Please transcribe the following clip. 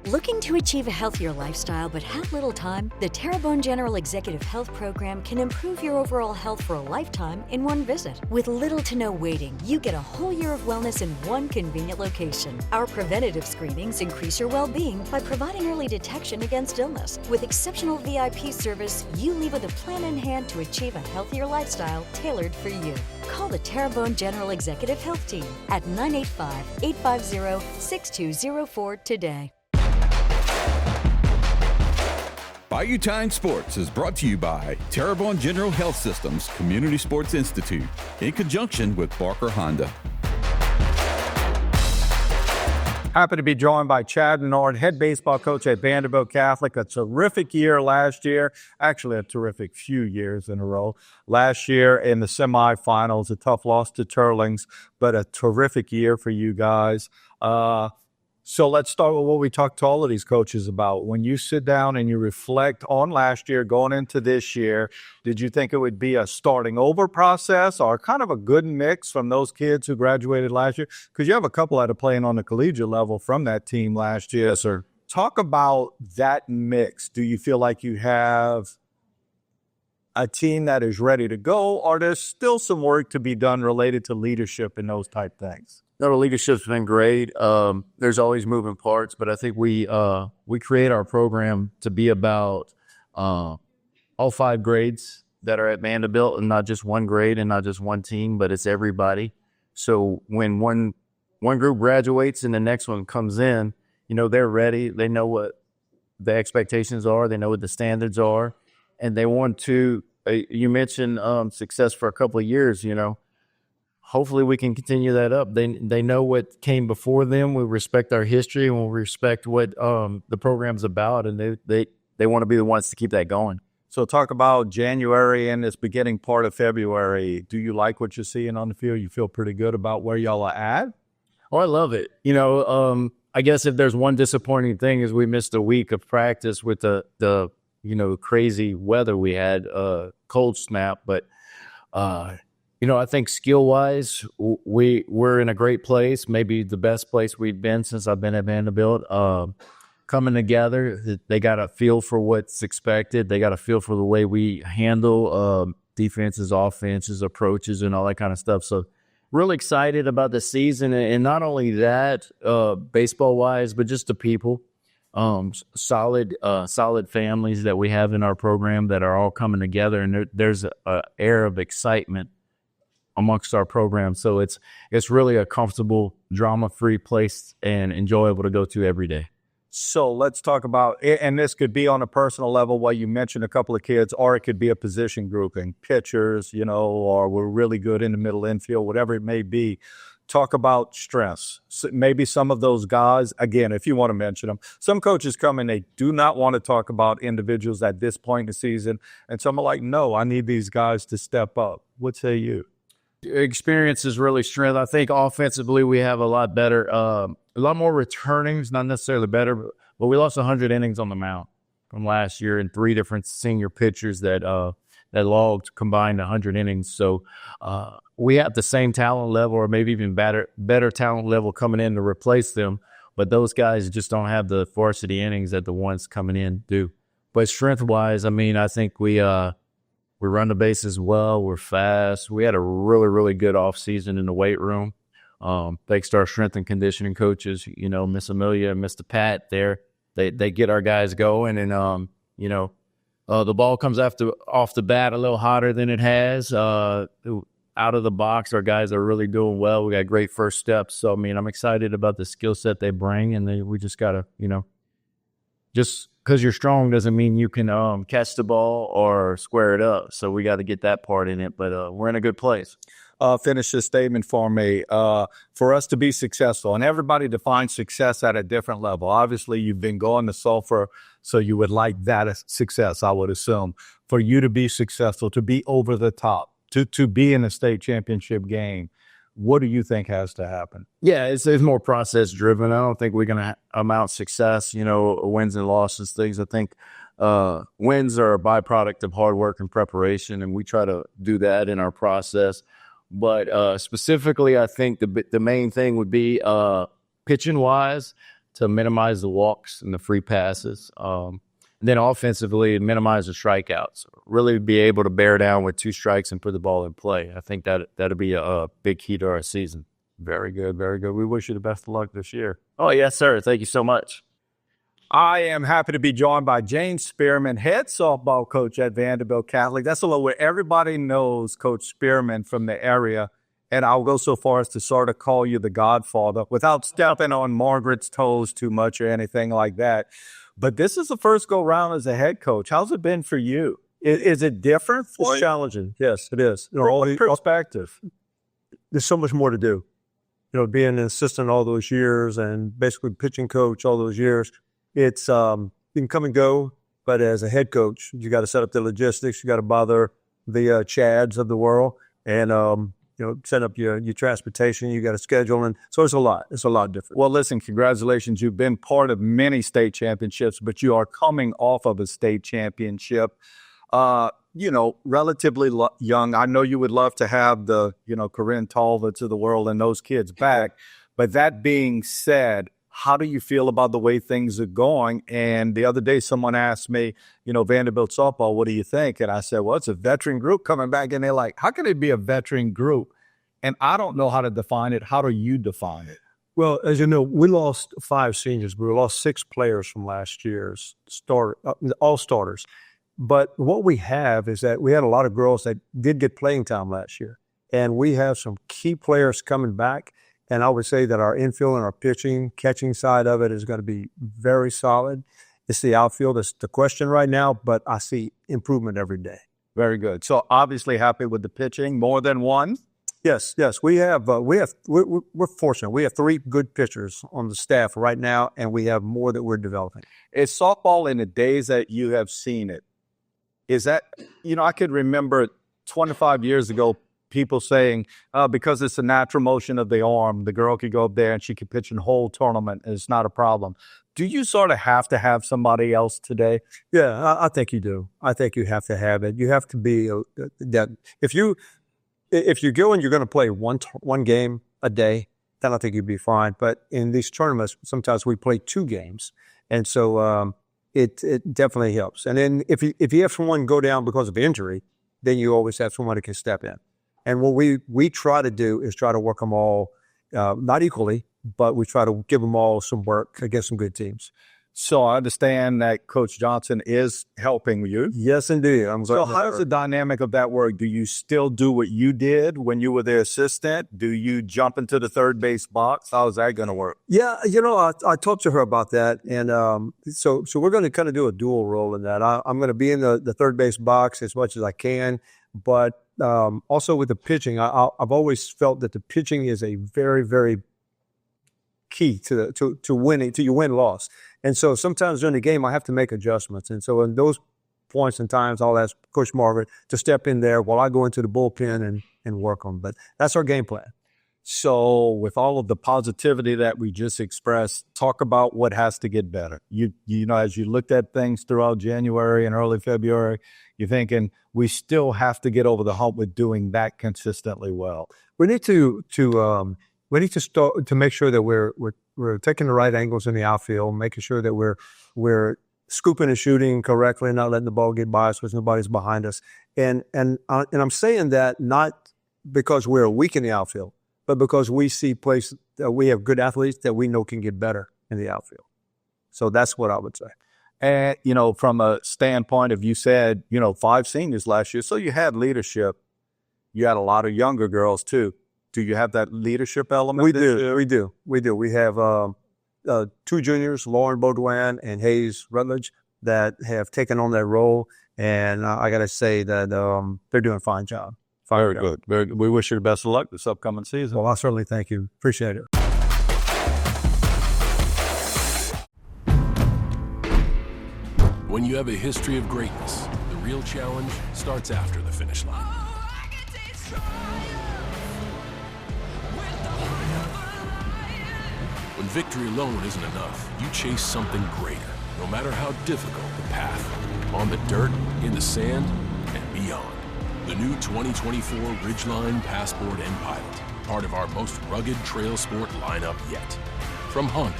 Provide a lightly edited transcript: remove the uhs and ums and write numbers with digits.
Looking to achieve a healthier lifestyle but have little time? The Terrebonne General Executive Health Program can improve your overall health for a lifetime in one visit. With little to no waiting, you get a whole year of wellness in one convenient location. Our preventative screenings increase your well-being by providing early detection against illness. With exceptional VIP service, you leave with a plan in hand to achieve a healthier lifestyle tailored for you. Call the Terrebonne General Executive Health Team at 985-850-6204 today. Bayou Time Sports is brought to you by Terrebonne General Health Systems Community Sports Institute in conjunction with Barker Honda. Happy to be joined by Chad Nord, head baseball coach at Vandebilt Catholic. A terrific year last year, actually a terrific few years in a row. Last year in the semifinals, a tough loss to Turlings, but a terrific year for you guys. So let's start with what we talked to all of these coaches about. When you sit down and you reflect on last year going into this year, did you think it would be a starting over process or kind of a good mix from those kids who graduated last year? Because you have a couple that are playing on the collegiate level from that team last year. Yes, sir. Talk about that mix. Do you feel like you have a team that is ready to go, or there's still some work to be done related to leadership and those type things? No, the leadership's been great. There's always moving parts, but I think we create our program to be about all 5 grades that are at Vandebilt, and not just one grade and not just one team, but it's everybody. So when one group graduates and the next one comes in, you know, they're ready. They know what the expectations are. They know what the standards are, and they want to. You mentioned success for a couple of years, you know. Hopefully we can continue that up. They know what came before them. We respect our history and we respect what the program's about, and they want to be the ones to keep that going. So talk about January and this beginning part of February. Do you like what you're seeing on the field? You feel pretty good about where y'all are at? Oh, I love it. You know, I guess if there's one disappointing thing is we missed a week of practice with the you know, crazy weather we had, cold snap, but you know, I think skill-wise, we're in a great place, maybe the best place we've been since I've been at Vandebilt. Coming together, they got a feel for what's expected. They got a feel for the way we handle defenses, offenses, approaches, and all that kind of stuff. So really excited about the season. And not only that, baseball-wise, but just the people. Solid families that we have in our program that are all coming together. And there's an air of excitement amongst our program. So it's really a comfortable, drama-free place and enjoyable to go to every day. So let's talk about, and this could be on a personal level where you mentioned a couple of kids, or it could be a position grouping, pitchers, you know, or we're really good in the middle infield, whatever it may be. Talk about stress. So maybe some of those guys, again, if you want to mention them, some coaches come and they do not want to talk about individuals at this point in the season. And some are like, no, I need these guys to step up. What say you? Experience is really strength. I think offensively we have a lot better, a lot more returnings, not necessarily better, but we lost 100 innings on the mound from last year and 3 different senior pitchers that logged combined 100 innings. So we have the same talent level or maybe even better talent level coming in to replace them, but those guys just don't have the varsity innings that the ones coming in do. But strength-wise, I mean, I think we run the bases well. We're fast. We had a really, really good offseason in the weight room. Thanks to our strength and conditioning coaches, you know, Miss Amelia and Mr. Pat there. They get our guys going, and, you know, the ball comes off the bat a little hotter than it has. Out of the box, our guys are really doing well. We got great first steps. So, I mean, I'm excited about the skill set they bring, and we just got to, you know, just because you're strong doesn't mean you can catch the ball or square it up. So we got to get that part in it, but we're in a good place. Finish this statement for me. For us to be successful, and everybody defines success at a different level. Obviously, you've been going to Sulphur, so you would like that as success, I would assume. For you to be successful, to be over the top, to be in a state championship game, what do you think has to happen? Yeah, it's more process driven. I don't think we're going to amount success, you know, wins and losses, things. I think wins are a byproduct of hard work and preparation, and we try to do that in our process. But specifically, I think the main thing would be pitching wise to minimize the walks and the free passes. And then offensively, minimize the strikeouts. Really be able to bear down with 2 strikes and put the ball in play. I think that'll be a big key to our season. Very good, very good. We wish you the best of luck this year. Oh, yes, sir. Thank you so much. I am happy to be joined by Jane Spearman, head softball coach at Vandebilt Catholic. That's a little where everybody knows Coach Spearman from the area. And I'll go so far as to sort of call you the godfather without stepping on Margaret's toes too much or anything like that. But this is the first go-round as a head coach. How's it been for you? Is it different for you? It's challenging. Yes, it is. From perspective. There's so much more to do. Being an assistant all those years and basically pitching coach all those years, it's you can come and go, but as a head coach, you got to set up the logistics. You got to bother the Chads of the world and set up your transportation. You got to schedule, and so it's a lot. It's a lot different. Well, listen, congratulations. You've been part of many state championships, but you are coming off of a state championship. Relatively young. I know you would love to have the, Corinne Talbots of the world and those kids back. But that being said, how do you feel about the way things are going? And the other day, someone asked me, Vandebilt softball, what do you think? And I said, well, it's a veteran group coming back. And they're like, how can it be a veteran group? And I don't know how to define it. How do you define it? Well, as you know, we lost 5 seniors. We lost 6 players from last year's all starters. But what we have is that we had a lot of girls that did get playing time last year. And we have some key players coming back. And I would say that our infield and our pitching, catching side of it is going to be very solid. It's the outfield that's the question right now, but I see improvement every day. Very good. So obviously happy with the pitching, more than one? Yes. We're fortunate. We have 3 good pitchers on the staff right now, and we have more that we're developing. Is softball in the days that you have seen it, is that, I could remember 25 years ago, people saying, because it's a natural motion of the arm, the girl could go up there and she could pitch in whole tournament and it's not a problem. Do you sort of have to have somebody else today? Yeah, I think you do. I think you have to have it. You have to be that if you go and you're going to play one game a day, then I think you'd be fine. But in these tournaments, sometimes we play 2 games, and so it definitely helps. And then if you have someone go down because of injury, then you always have someone that can step in. And what we try to do is try to work them all, not equally, but we try to give them all some work against some good teams. So I understand that Coach Johnson is helping you. Yes, indeed. So how's the dynamic of that work? Do you still do what you did when you were the assistant? Do you jump into the third base box? How's that going to work? Yeah, I talked to her about that. And so we're going to kind of do a dual role in that. I'm going to be in the third base box as much as I can. But also with the pitching, I've always felt that the pitching is a very, very key to winning, to your win-loss. And so sometimes during the game, I have to make adjustments. And so in those points and times, I'll ask Coach Margaret to step in there while I go into the bullpen and work on. But that's our game plan. So with all of the positivity that we just expressed, talk about what has to get better. You know, as you looked at things throughout January and early February, you're thinking we still have to get over the hump with doing that consistently well. We need to start to make sure that we're taking the right angles in the outfield, making sure that we're scooping and shooting correctly, not letting the ball get by us because nobody's behind us. And I'm saying that not because we're weak in the outfield, but because we see places that we have good athletes that we know can get better in the outfield. So that's what I would say. And, from a standpoint of, you said, 5 seniors last year, so you had leadership. You had a lot of younger girls too. Do you have that leadership element? We do. We have 2 juniors, Lauren Baudouin and Hayes Rutledge, that have taken on that role. And I got to say that they're doing a fine job. Very good. Very good. We wish you the best of luck this upcoming season. Well, I certainly thank you. Appreciate it. When you have a history of greatness, the real challenge starts after the finish line. When victory alone isn't enough, you chase something greater, no matter how difficult the path. On the dirt, in the sand, and beyond. The new 2024 Ridgeline, Passport, and Pilot, part of our most rugged trail sport lineup yet. From Honda